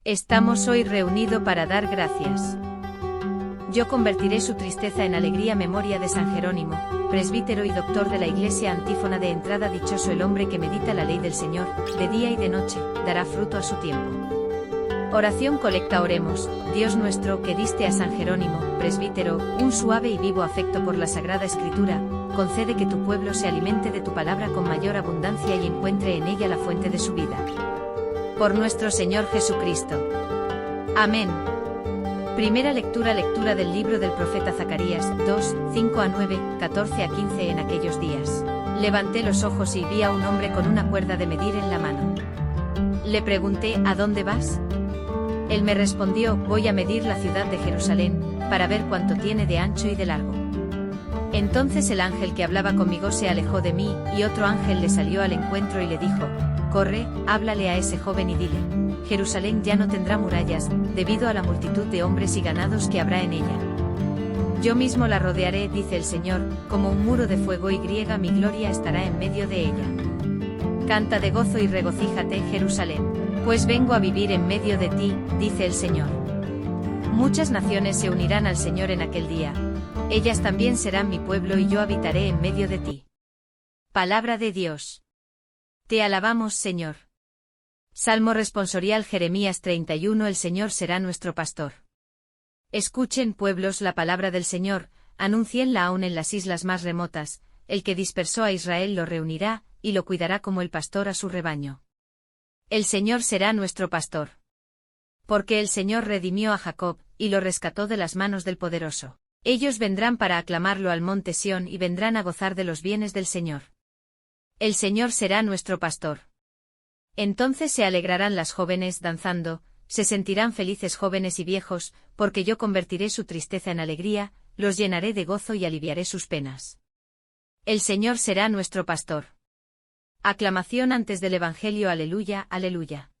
Estamos hoy reunidos para dar gracias. Yo convertiré su tristeza en alegría. Memoria de San Jerónimo, presbítero y doctor de la Iglesia. Antífona de entrada. Dichoso el hombre que medita la ley del Señor, de día y de noche, dará fruto a su tiempo. Oración colecta. Oremos. Dios nuestro, que diste a San Jerónimo, presbítero, un suave y vivo afecto por la Sagrada Escritura, concede que tu pueblo se alimente de tu palabra con mayor abundancia y encuentre en ella la fuente de su vida. Por nuestro Señor Jesucristo. Amén. Primera lectura. Lectura del libro del profeta Zacarías, 2, 5-9, 14-15. En aquellos días, levanté los ojos y vi a un hombre con una cuerda de medir en la mano. Le pregunté, ¿a dónde vas? Él me respondió, voy a medir la ciudad de Jerusalén, para ver cuánto tiene de ancho y de largo. Entonces el ángel que hablaba conmigo se alejó de mí, y otro ángel le salió al encuentro y le dijo, corre, háblale a ese joven y dile, Jerusalén ya no tendrá murallas, debido a la multitud de hombres y ganados que habrá en ella. Yo mismo la rodearé, dice el Señor, como un muro de fuego, y mi gloria estará en medio de ella. Canta de gozo y regocíjate, Jerusalén, pues vengo a vivir en medio de ti, dice el Señor. Muchas naciones se unirán al Señor en aquel día. Ellas también serán mi pueblo y yo habitaré en medio de ti. Palabra de Dios. Te alabamos, Señor. Salmo responsorial. Jeremías 31. El Señor será nuestro pastor. Escuchen, pueblos, la palabra del Señor, anúncienla aún en las islas más remotas. El que dispersó a Israel lo reunirá, y lo cuidará como el pastor a su rebaño. El Señor será nuestro pastor. Porque el Señor redimió a Jacob, y lo rescató de las manos del Poderoso. Ellos vendrán para aclamarlo al monte Sión y vendrán a gozar de los bienes del Señor. El Señor será nuestro pastor. Entonces se alegrarán las jóvenes danzando, se sentirán felices jóvenes y viejos, porque yo convertiré su tristeza en alegría, los llenaré de gozo y aliviaré sus penas. El Señor será nuestro pastor. Aclamación antes del Evangelio. Aleluya, aleluya.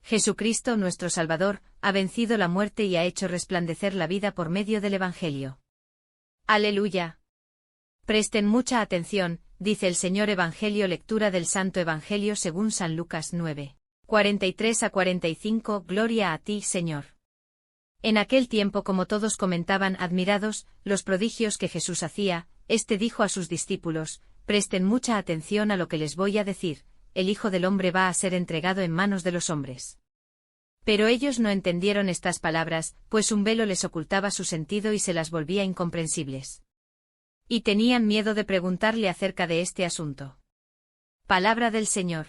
Jesucristo, nuestro Salvador, ha vencido la muerte y ha hecho resplandecer la vida por medio del Evangelio. Aleluya. Presten mucha atención, dice el Señor. Evangelio. Lectura del Santo Evangelio según San Lucas 9, 43-45. Gloria a ti, Señor. En aquel tiempo, como todos comentaban admirados los prodigios que Jesús hacía, éste dijo a sus discípulos, presten mucha atención a lo que les voy a decir, el Hijo del Hombre va a ser entregado en manos de los hombres. Pero ellos no entendieron estas palabras, pues un velo les ocultaba su sentido y se las volvía incomprensibles. Y tenían miedo de preguntarle acerca de este asunto. Palabra del Señor.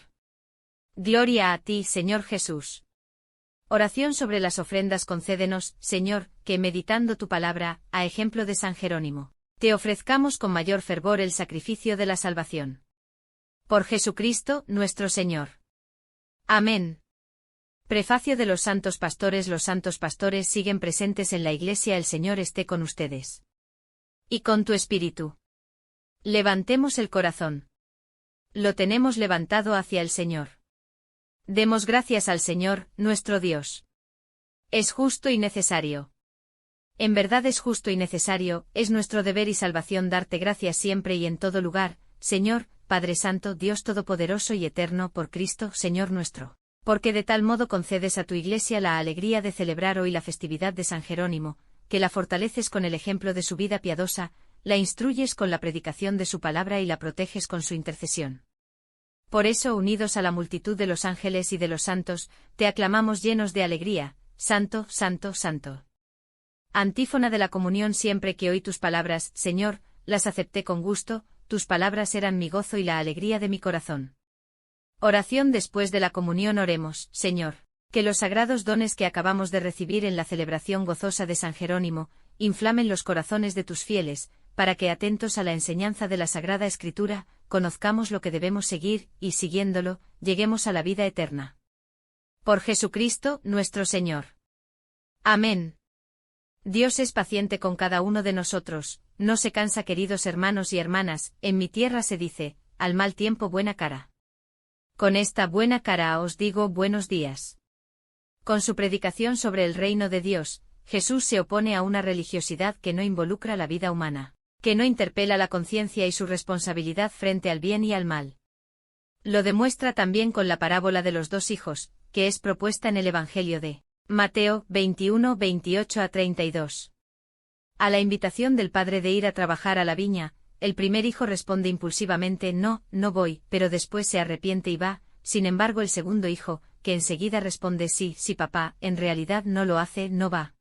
Gloria a ti, Señor Jesús. Oración sobre las ofrendas. Concédenos, Señor, que meditando tu palabra, a ejemplo de San Jerónimo, te ofrezcamos con mayor fervor el sacrificio de la salvación. Por Jesucristo, nuestro Señor. Amén. Prefacio de los santos pastores. Los santos pastores siguen presentes en la Iglesia. El Señor esté con ustedes. Y con tu espíritu. Levantemos el corazón. Lo tenemos levantado hacia el Señor. Demos gracias al Señor, nuestro Dios. Es justo y necesario. En verdad es justo y necesario, es nuestro deber y salvación darte gracias siempre y en todo lugar, Señor, Padre Santo, Dios Todopoderoso y Eterno, por Cristo, Señor nuestro. Porque de tal modo concedes a tu Iglesia la alegría de celebrar hoy la festividad de San Jerónimo, que la fortaleces con el ejemplo de su vida piadosa, la instruyes con la predicación de su palabra y la proteges con su intercesión. Por eso, unidos a la multitud de los ángeles y de los santos, te aclamamos llenos de alegría, Santo, Santo, Santo. Antífona de la comunión. Siempre que oí tus palabras, Señor, las acepté con gusto, tus palabras eran mi gozo y la alegría de mi corazón. Oración después de la comunión. Oremos, Señor, que los sagrados dones que acabamos de recibir en la celebración gozosa de San Jerónimo, inflamen los corazones de tus fieles, para que, atentos a la enseñanza de la Sagrada Escritura, conozcamos lo que debemos seguir, y siguiéndolo, lleguemos a la vida eterna. Por Jesucristo, nuestro Señor. Amén. Dios es paciente con cada uno de nosotros, no se cansa. Queridos hermanos y hermanas, en mi tierra se dice, al mal tiempo buena cara. Con esta buena cara os digo buenos días. Con su predicación sobre el reino de Dios, Jesús se opone a una religiosidad que no involucra la vida humana, que no interpela la conciencia y su responsabilidad frente al bien y al mal. Lo demuestra también con la parábola de los dos hijos, que es propuesta en el Evangelio de Mateo 21, 28 a 32. A la invitación del padre de ir a trabajar a la viña, el primer hijo responde impulsivamente no, no voy, pero después se arrepiente y va. Sin embargo el segundo hijo, que enseguida responde sí, sí papá, en realidad no lo hace, no va.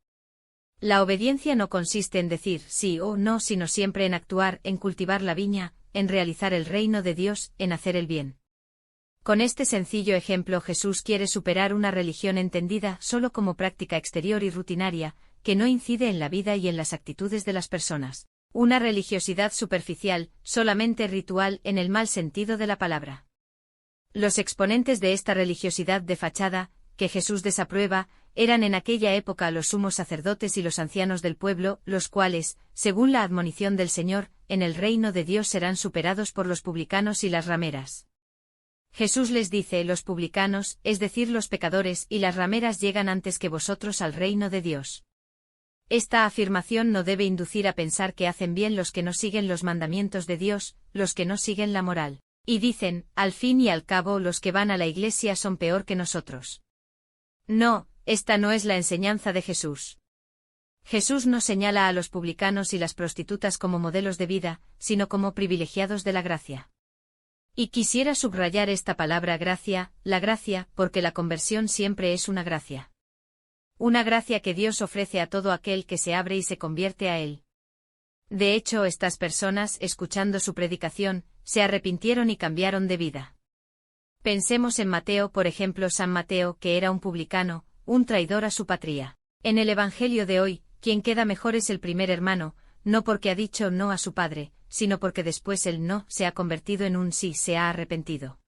La obediencia no consiste en decir sí o no, sino siempre en actuar, en cultivar la viña, en realizar el reino de Dios, en hacer el bien. Con este sencillo ejemplo Jesús quiere superar una religión entendida solo como práctica exterior y rutinaria, que no incide en la vida y en las actitudes de las personas. Una religiosidad superficial, solamente ritual en el mal sentido de la palabra. Los exponentes de esta religiosidad de fachada, que Jesús desaprueba, eran en aquella época los sumos sacerdotes y los ancianos del pueblo, los cuales, según la admonición del Señor, en el reino de Dios serán superados por los publicanos y las rameras. Jesús les dice: los publicanos, es decir los pecadores y las rameras llegan antes que vosotros al reino de Dios. Esta afirmación no debe inducir a pensar que hacen bien los que no siguen los mandamientos de Dios, los que no siguen la moral. Y dicen, al fin y al cabo los que van a la iglesia son peor que nosotros. No, esta no es la enseñanza de Jesús. Jesús no señala a los publicanos y las prostitutas como modelos de vida, sino como privilegiados de la gracia. Y quisiera subrayar esta palabra gracia, la gracia, porque la conversión siempre es una gracia. Una gracia que Dios ofrece a todo aquel que se abre y se convierte a Él. De hecho, estas personas, escuchando su predicación, se arrepintieron y cambiaron de vida. Pensemos en Mateo, por ejemplo, San Mateo, que era un publicano, un traidor a su patria. En el Evangelio de hoy, quien queda mejor es el primer hermano, no porque ha dicho no a su padre, sino porque después el no se ha convertido en un sí, se ha arrepentido.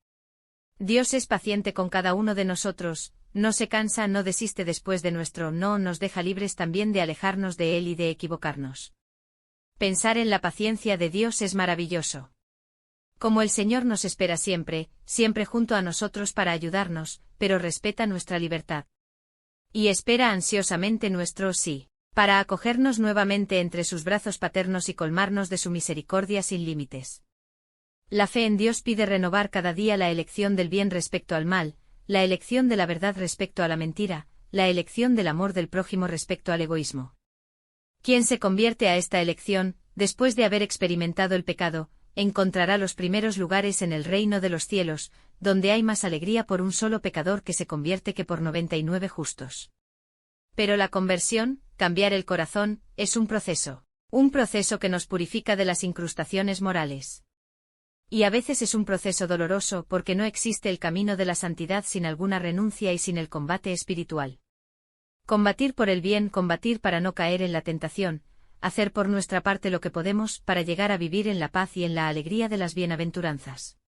Dios es paciente con cada uno de nosotros, no se cansa, no desiste después de nuestro no, nos deja libres también de alejarnos de Él y de equivocarnos. Pensar en la paciencia de Dios es maravilloso. Como el Señor nos espera siempre, siempre junto a nosotros para ayudarnos, pero respeta nuestra libertad. Y espera ansiosamente nuestro sí, para acogernos nuevamente entre sus brazos paternos y colmarnos de su misericordia sin límites. La fe en Dios pide renovar cada día la elección del bien respecto al mal, la elección de la verdad respecto a la mentira, la elección del amor del prójimo respecto al egoísmo. Quien se convierte a esta elección, después de haber experimentado el pecado, encontrará los primeros lugares en el reino de los cielos, donde hay más alegría por un solo pecador que se convierte que por 99 justos. Pero la conversión, cambiar el corazón, es un proceso que nos purifica de las incrustaciones morales. Y a veces es un proceso doloroso porque no existe el camino de la santidad sin alguna renuncia y sin el combate espiritual. Combatir por el bien, combatir para no caer en la tentación, hacer por nuestra parte lo que podemos para llegar a vivir en la paz y en la alegría de las bienaventuranzas.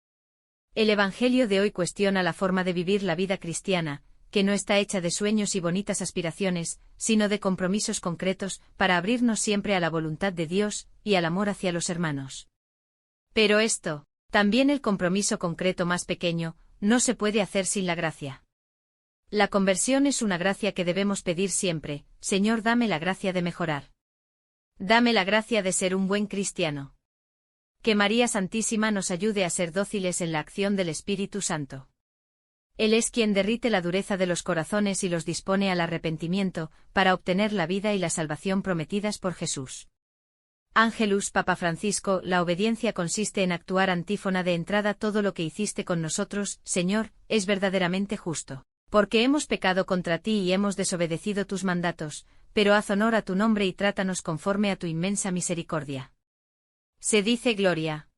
El Evangelio de hoy cuestiona la forma de vivir la vida cristiana, que no está hecha de sueños y bonitas aspiraciones, sino de compromisos concretos, para abrirnos siempre a la voluntad de Dios y al amor hacia los hermanos. Pero esto, también el compromiso concreto más pequeño, no se puede hacer sin la gracia. La conversión es una gracia que debemos pedir siempre: Señor, dame la gracia de mejorar. Dame la gracia de ser un buen cristiano. Que María Santísima nos ayude a ser dóciles en la acción del Espíritu Santo. Él es quien derrite la dureza de los corazones y los dispone al arrepentimiento, para obtener la vida y la salvación prometidas por Jesús. Ángelus, Papa Francisco. La obediencia consiste en actuar antífona de entrada. Todo lo que hiciste con nosotros, Señor, es verdaderamente justo. Porque hemos pecado contra ti y hemos desobedecido tus mandatos, pero haz honor a tu nombre y trátanos conforme a tu inmensa misericordia. Se dice gloria.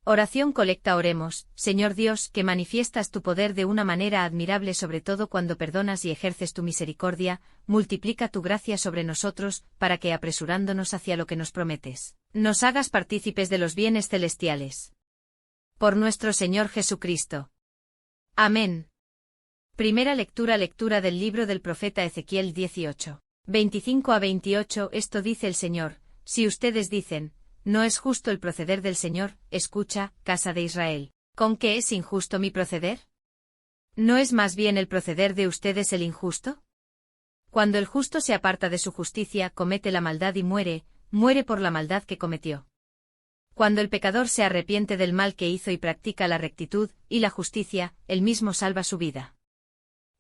Oración colecta. Oremos: Señor Dios, que manifiestas tu poder de una manera admirable, sobre todo cuando perdonas y ejerces tu misericordia, multiplica tu gracia sobre nosotros, para que, apresurándonos hacia lo que nos prometes, nos hagas partícipes de los bienes celestiales. Por nuestro Señor Jesucristo. Amén. Primera lectura. Lectura del libro del profeta Ezequiel 18. 25 a 28. Esto dice el Señor: si ustedes dicen, ¿no es justo el proceder del Señor? Escucha, casa de Israel. ¿Con qué es injusto mi proceder? ¿No es más bien el proceder de ustedes el injusto? Cuando el justo se aparta de su justicia, comete la maldad y muere, muere por la maldad que cometió. Cuando el pecador se arrepiente del mal que hizo y practica la rectitud y la justicia, él mismo salva su vida.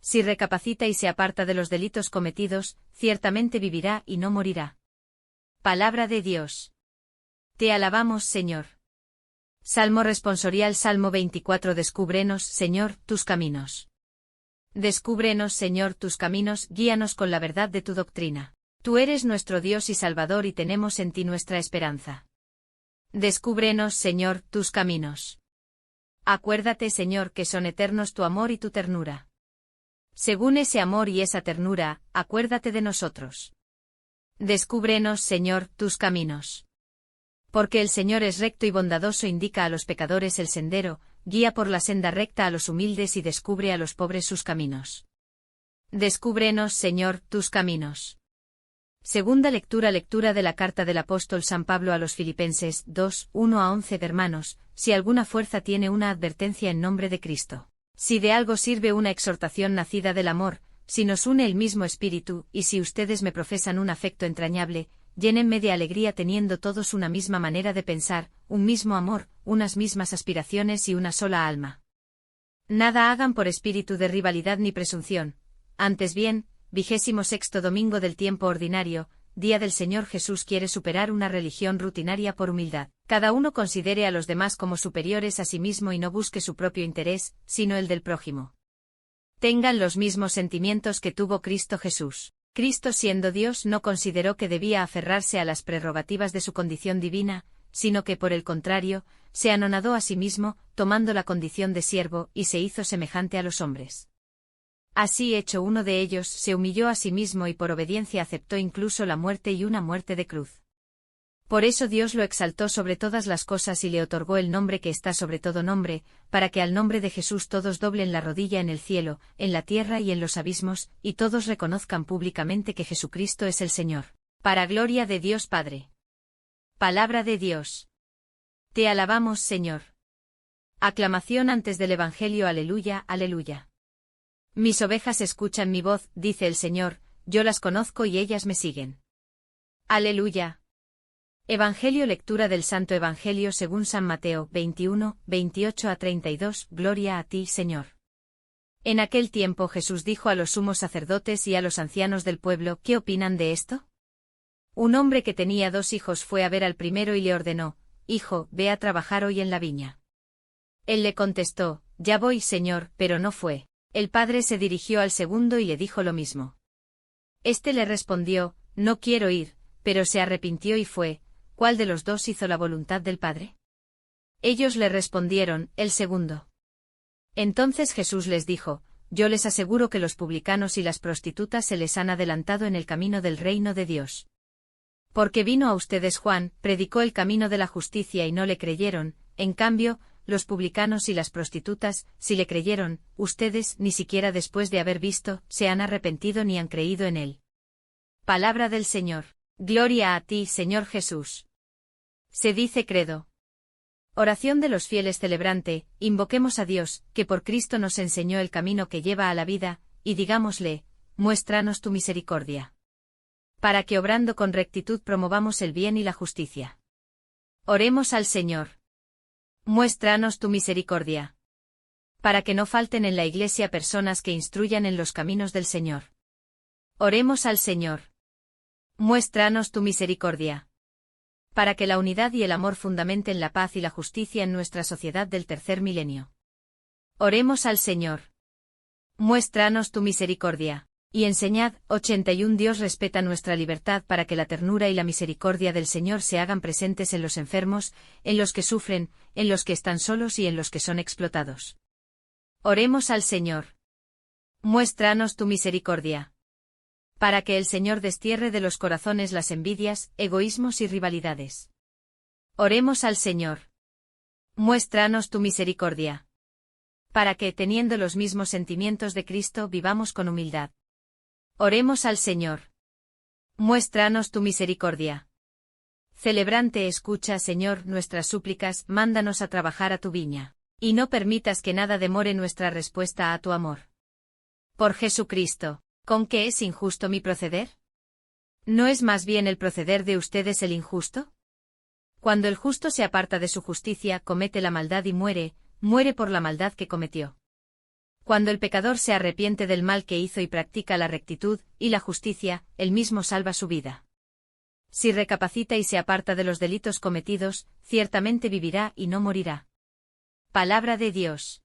Si recapacita y se aparta de los delitos cometidos, ciertamente vivirá y no morirá. Palabra de Dios. Te alabamos, Señor. Salmo responsorial. Salmo 24. Descúbrenos, Señor, tus caminos. Descúbrenos, Señor, tus caminos, guíanos con la verdad de tu doctrina. Tú eres nuestro Dios y Salvador y tenemos en ti nuestra esperanza. Descúbrenos, Señor, tus caminos. Acuérdate, Señor, que son eternos tu amor y tu ternura. Según ese amor y esa ternura, acuérdate de nosotros. Descúbrenos, Señor, tus caminos. Porque el Señor es recto y bondadoso, indica a los pecadores el sendero, guía por la senda recta a los humildes y descubre a los pobres sus caminos. Descúbrenos, Señor, tus caminos. Segunda lectura. Lectura de la carta del apóstol San Pablo a los Filipenses, 2, 1-11. Hermanos, si alguna fuerza tiene una advertencia en nombre de Cristo. Si de algo sirve una exhortación nacida del amor, si nos une el mismo espíritu, y si ustedes me profesan un afecto entrañable, llénenme de alegría teniendo todos una misma manera de pensar, un mismo amor, unas mismas aspiraciones y una sola alma. Nada hagan por espíritu de rivalidad ni presunción, antes bien, 26º domingo del tiempo ordinario, día del Señor Jesús quiere superar una religión rutinaria por humildad. Cada uno considere a los demás como superiores a sí mismo y no busque su propio interés, sino el del prójimo. Tengan los mismos sentimientos que tuvo Cristo Jesús. Cristo, siendo Dios, no consideró que debía aferrarse a las prerrogativas de su condición divina, sino que por el contrario, se anonadó a sí mismo, tomando la condición de siervo, y se hizo semejante a los hombres. Así hecho uno de ellos, se humilló a sí mismo y por obediencia aceptó incluso la muerte y una muerte de cruz. Por eso Dios lo exaltó sobre todas las cosas y le otorgó el nombre que está sobre todo nombre, para que al nombre de Jesús todos doblen la rodilla en el cielo, en la tierra y en los abismos, y todos reconozcan públicamente que Jesucristo es el Señor. Para gloria de Dios Padre. Palabra de Dios. Te alabamos, Señor. Aclamación antes del Evangelio. Aleluya, aleluya. Mis ovejas escuchan mi voz, dice el Señor, yo las conozco y ellas me siguen. Aleluya. Evangelio. Lectura del Santo Evangelio según San Mateo, 21, 28-32. Gloria a ti, Señor. En aquel tiempo Jesús dijo a los sumos sacerdotes y a los ancianos del pueblo: ¿Qué opinan de esto? Un hombre que tenía 2 hijos fue a ver al primero y le ordenó: Hijo, ve a trabajar hoy en la viña. Él le contestó: Ya voy, Señor, pero no fue. El padre se dirigió al segundo y le dijo lo mismo. Este le respondió: No quiero ir, pero se arrepintió y fue. ¿Cuál de los dos hizo la voluntad del padre? Ellos le respondieron: El segundo. Entonces Jesús les dijo: Yo les aseguro que los publicanos y las prostitutas se les han adelantado en el camino del reino de Dios. Porque vino a ustedes Juan, predicó el camino de la justicia y no le creyeron, en cambio, los publicanos y las prostitutas, si le creyeron, ustedes, ni siquiera después de haber visto, se han arrepentido ni han creído en él. Palabra del Señor. Gloria a ti, Señor Jesús. Se dice credo. Oración de los fieles celebrante. Invoquemos a Dios, que por Cristo nos enseñó el camino que lleva a la vida, y digámosle: muéstranos tu misericordia. Para que obrando con rectitud promovamos el bien y la justicia. Oremos al Señor. Muéstranos tu misericordia. Para que no falten en la Iglesia personas que instruyan en los caminos del Señor. Oremos al Señor. Muéstranos tu misericordia. Para que la unidad y el amor fundamenten la paz y la justicia en nuestra sociedad del tercer milenio. Oremos al Señor. Muéstranos tu misericordia. Y enseñad, 81. Dios respeta nuestra libertad para que la ternura y la misericordia del Señor se hagan presentes en los enfermos, en los que sufren, en los que están solos y en los que son explotados. Oremos al Señor. Muéstranos tu misericordia. Para que el Señor destierre de los corazones las envidias, egoísmos y rivalidades. Oremos al Señor. Muéstranos tu misericordia. Para que, teniendo los mismos sentimientos de Cristo, vivamos con humildad. Oremos al Señor. Muéstranos tu misericordia. Celebrante, escucha, Señor, nuestras súplicas, mándanos a trabajar a tu viña. Y no permitas que nada demore nuestra respuesta a tu amor. Por Jesucristo, ¿con qué es injusto mi proceder? ¿No es más bien el proceder de ustedes el injusto? Cuando el justo se aparta de su justicia, comete la maldad y muere, muere por la maldad que cometió. Cuando el pecador se arrepiente del mal que hizo y practica la rectitud y la justicia, él mismo salva su vida. Si recapacita y se aparta de los delitos cometidos, ciertamente vivirá y no morirá. Palabra de Dios.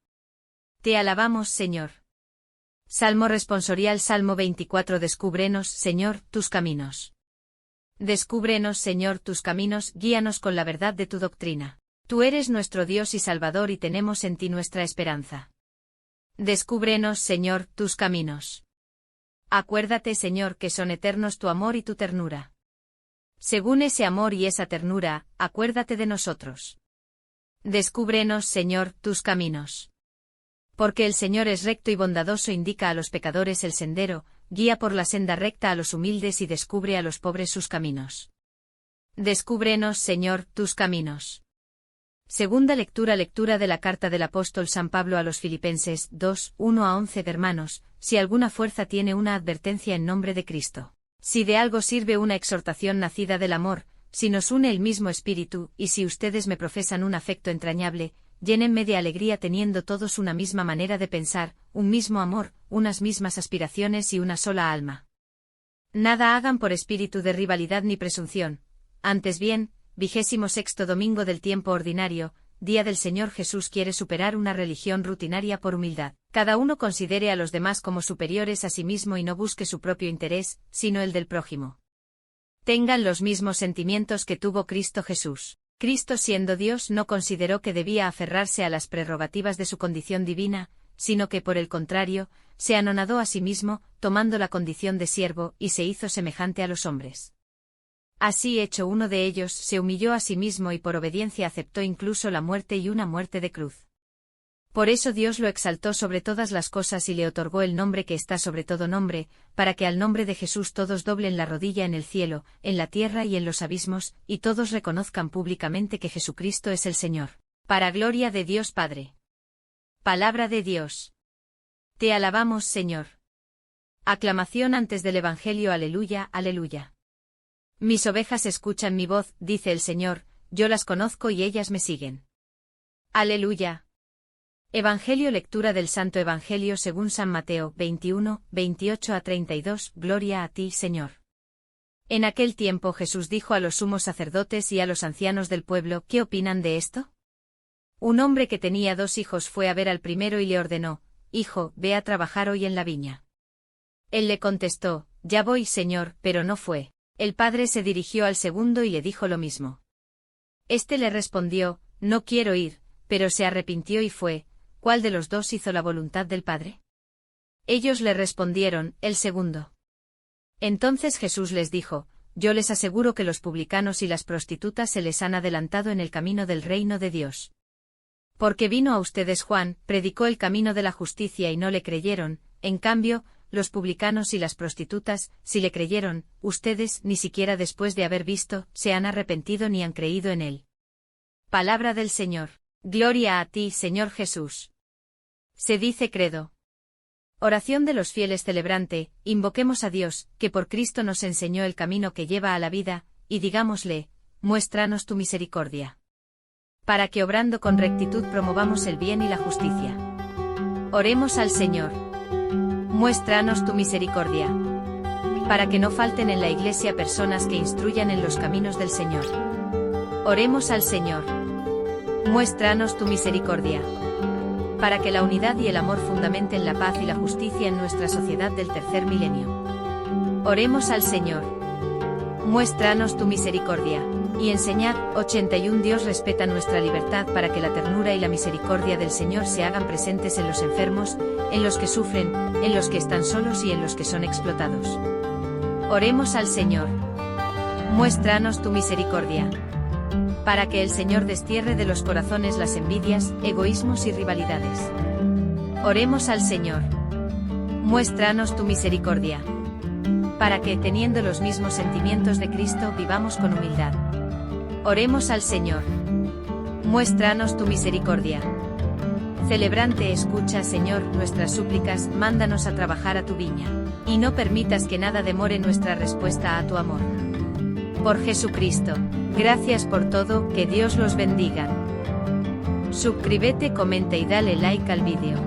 Te alabamos, Señor. Salmo responsorial. Salmo 24. Descúbrenos, Señor, tus caminos. Descúbrenos, Señor, tus caminos, guíanos con la verdad de tu doctrina. Tú eres nuestro Dios y Salvador y tenemos en ti nuestra esperanza. Descúbrenos, Señor, tus caminos. Acuérdate, Señor, que son eternos tu amor y tu ternura. Según ese amor y esa ternura, acuérdate de nosotros. Descúbrenos, Señor, tus caminos. Porque el Señor es recto y bondadoso, indica a los pecadores el sendero, guía por la senda recta a los humildes y descubre a los pobres sus caminos. Descúbrenos, Señor, tus caminos. Segunda lectura. Lectura de la carta del apóstol San Pablo a los Filipenses, 2, 1-11. Hermanos, si alguna fuerza tiene una advertencia en nombre de Cristo. Si de algo sirve una exhortación nacida del amor, si nos une el mismo espíritu, y si ustedes me profesan un afecto entrañable, llénenme de alegría teniendo todos una misma manera de pensar, un mismo amor, unas mismas aspiraciones y una sola alma. Nada hagan por espíritu de rivalidad ni presunción, antes bien, 26º domingo del tiempo ordinario, día del Señor Jesús quiere superar una religión rutinaria por humildad. Cada uno considere a los demás como superiores a sí mismo y no busque su propio interés, sino el del prójimo. Tengan los mismos sentimientos que tuvo Cristo Jesús. Cristo, siendo Dios, no consideró que debía aferrarse a las prerrogativas de su condición divina, sino que por el contrario, se anonadó a sí mismo, tomando la condición de siervo, y se hizo semejante a los hombres. Así hecho uno de ellos, se humilló a sí mismo y por obediencia aceptó incluso la muerte y una muerte de cruz. Por eso Dios lo exaltó sobre todas las cosas y le otorgó el nombre que está sobre todo nombre, para que al nombre de Jesús todos doblen la rodilla en el cielo, en la tierra y en los abismos, y todos reconozcan públicamente que Jesucristo es el Señor. Para gloria de Dios Padre. Palabra de Dios. Te alabamos, Señor. Aclamación antes del Evangelio. Aleluya, aleluya. Mis ovejas escuchan mi voz, dice el Señor, yo las conozco y ellas me siguen. Aleluya. Evangelio. Lectura del Santo Evangelio según San Mateo, 21, 28-32. Gloria a ti, Señor. En aquel tiempo Jesús dijo a los sumos sacerdotes y a los ancianos del pueblo, ¿qué opinan de esto? Un hombre que tenía 2 hijos fue a ver al primero y le ordenó, Hijo, ve a trabajar hoy en la viña. Él le contestó, Ya voy, Señor, pero no fue. El padre se dirigió al segundo y le dijo lo mismo. Este le respondió, No quiero ir, pero se arrepintió y fue. ¿Cuál de los dos hizo la voluntad del padre? Ellos le respondieron, el segundo. Entonces Jesús les dijo, Yo les aseguro que los publicanos y las prostitutas se les han adelantado en el camino del reino de Dios. Porque vino a ustedes Juan, predicó el camino de la justicia y no le creyeron, en cambio, los publicanos y las prostitutas, si le creyeron, ustedes, ni siquiera después de haber visto, se han arrepentido ni han creído en él. Palabra del Señor. Gloria a ti, Señor Jesús. Se dice credo. Oración de los fieles celebrante, invoquemos a Dios, que por Cristo nos enseñó el camino que lleva a la vida, y digámosle, muéstranos tu misericordia. Para que obrando con rectitud promovamos el bien y la justicia. Oremos al Señor. Muéstranos tu misericordia. Para que no falten en la Iglesia personas que instruyan en los caminos del Señor. Oremos al Señor. Muéstranos tu misericordia. Para que la unidad y el amor fundamenten la paz y la justicia en nuestra sociedad del tercer milenio. Oremos al Señor. Muéstranos tu misericordia. Y enseñad, 81 Dios respeta nuestra libertad para que la ternura y la misericordia del Señor se hagan presentes en los enfermos, en los que sufren, en los que están solos y en los que son explotados. Oremos al Señor. Muéstranos tu misericordia. Para que el Señor destierre de los corazones las envidias, egoísmos y rivalidades. Oremos al Señor. Muéstranos tu misericordia. Para que, teniendo los mismos sentimientos de Cristo, vivamos con humildad. Oremos al Señor. Muéstranos tu misericordia. Celebrante, escucha, Señor, nuestras súplicas, mándanos a trabajar a tu viña. Y no permitas que nada demore nuestra respuesta a tu amor. Por Jesucristo. Gracias por todo, que Dios los bendiga. Suscríbete, comenta y dale like al vídeo.